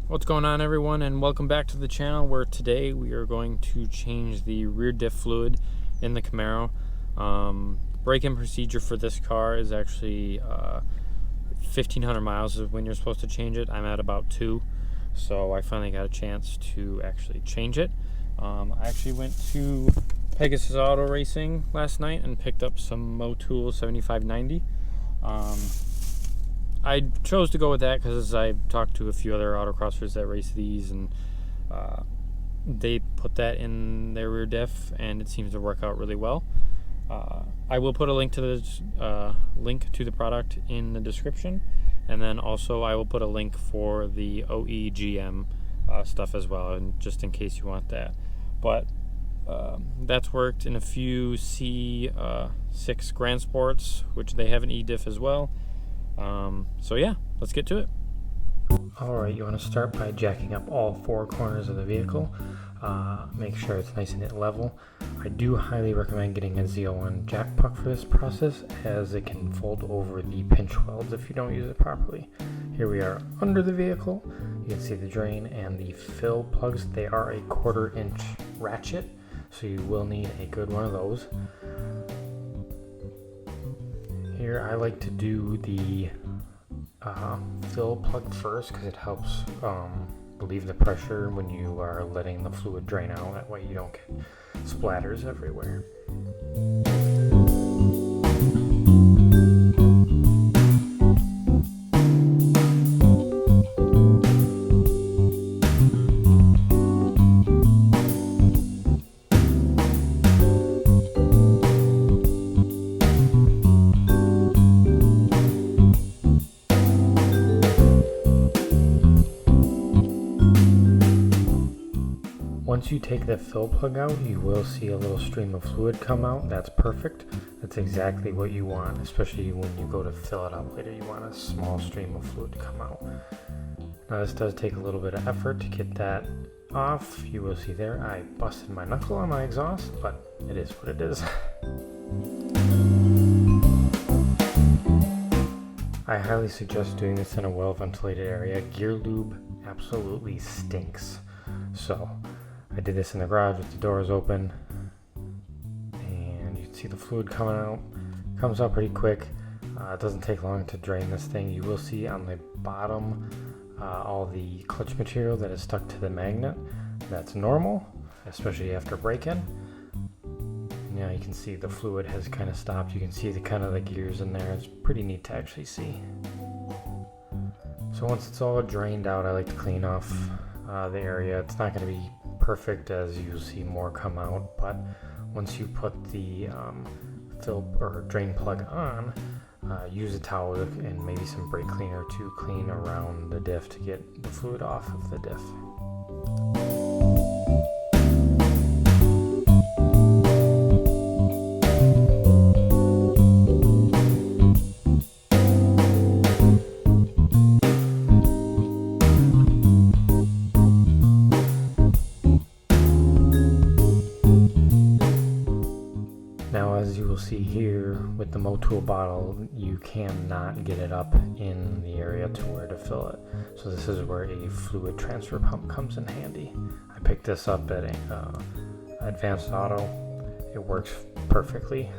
What's going on, everyone, and welcome back to the channel, where today we are going to change the rear diff fluid in the Camaro. Break-in procedure for this car is actually 1,500 miles is when you're supposed to change it. I'm at about 2, so I finally got a chance to actually change it. I actually went to Pegasus Auto Racing last night and picked up some Motul 7590. I chose to go with that because I've talked to a few other autocrossers that race these, and they put that in their rear diff, and it seems to work out really well. I will put a link to the product in the description, and then also I will put a link for the OEGM stuff as well, and just in case you want that. But that's worked in a few C6 Grand Sports, which they have an E-diff as well. So yeah, let's get to it. Alright, you want to start by jacking up all 4 corners of the vehicle. Make sure it's nice and level. I do highly recommend getting a Z01 jack puck for this process, as it can fold over the pinch welds if you don't use it properly. Here we are under the vehicle. You can see the drain and the fill plugs. They are a 1/4 inch ratchet, so you will need a good one of those. Here I like to do the fill plug first, because it helps relieve the pressure when you are letting the fluid drain out. That way you don't get splatters everywhere. Once you take the fill plug out, you will see a little stream of fluid come out. That's perfect. That's exactly what you want, especially when you go to fill it up later. You want a small stream of fluid to come out. Now this does take a little bit of effort to get that off. You will see there I busted my knuckle on my exhaust, but it is what it is. I highly suggest doing this in a well ventilated area. Gear lube absolutely stinks. So I did this in the garage with the doors open, and you can see the fluid coming out. Comes out pretty quick. It doesn't take long to drain this thing. You will see on the bottom all the clutch material that is stuck to the magnet. That's normal, especially after break-in. Now you can see the fluid has kind of stopped. You can see the kind of the gears in there. It's pretty neat to actually see. So once it's all drained out, I like to clean off the area. It's not going to be perfect, as you'll see more come out, but once you put the fill or drain plug on, use a towel and maybe some brake cleaner to clean around the diff to get the fluid off of the diff. Now, as you will see here with the Motul bottle, you cannot get it up in the area to where to fill it. So this is where a fluid transfer pump comes in handy. I picked this up at Advanced Auto. It works perfectly.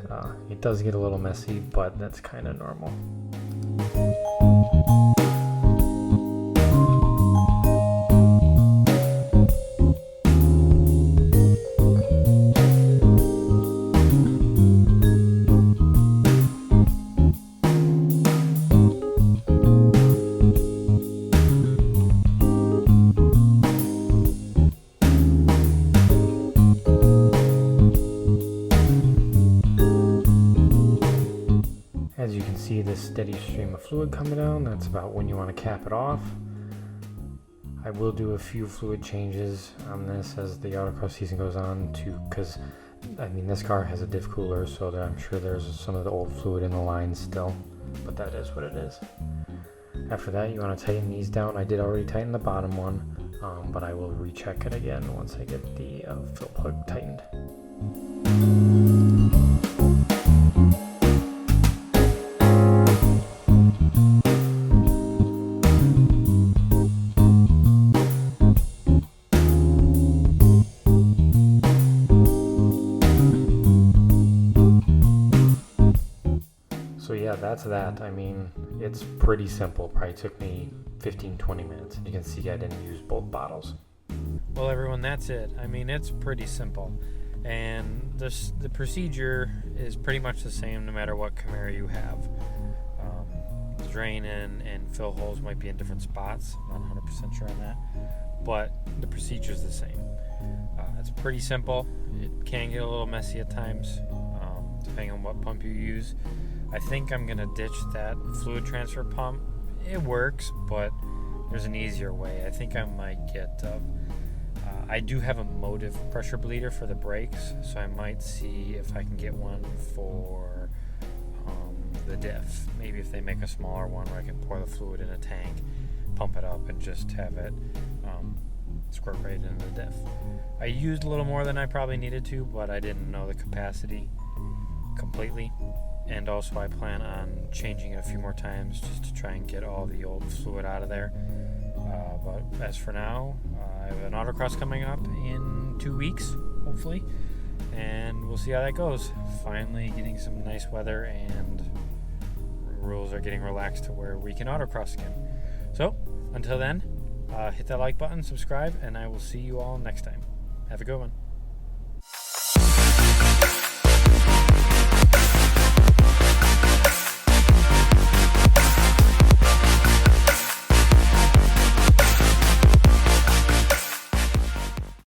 It does get a little messy, but that's kind of normal. As you can see, this steady stream of fluid coming down, that's about when you want to cap it off. I will do a few fluid changes on this as the autocross season goes on, because I mean, this car has a diff cooler, so I'm sure there's some of the old fluid in the lines still, but that is what it is. After that, you want to tighten these down. I did already tighten the bottom one, but I will recheck it again once I get the fill plug tightened. that's that. I mean, it's pretty simple. Probably took me 15-20 minutes. You can see I didn't use both bottles. Well, everyone, that's it. I mean, it's pretty simple. And the procedure is pretty much the same no matter what Camaro you have. Drain and fill holes might be in different spots. I'm not 100% sure on that. But the procedure is the same. It's pretty simple. It can get a little messy at times, depending on what pump you use. I think I'm going to ditch that fluid transfer pump. It works, but there's an easier way. I think I might get... I do have a Motul pressure bleeder for the brakes, so I might see if I can get one for the Diff. Maybe if they make a smaller one where I can pour the fluid in a tank, pump it up, and just have it squirt right into the Diff. I used a little more than I probably needed to, but I didn't know the capacity completely. And also I plan on changing it a few more times just to try and get all the old fluid out of there. But as for now, I have an autocross coming up in 2 weeks, hopefully, and we'll see how that goes. Finally getting some nice weather and rules are getting relaxed to where we can autocross again. So, until then, hit that like button, subscribe, and I will see you all next time. Have a good one.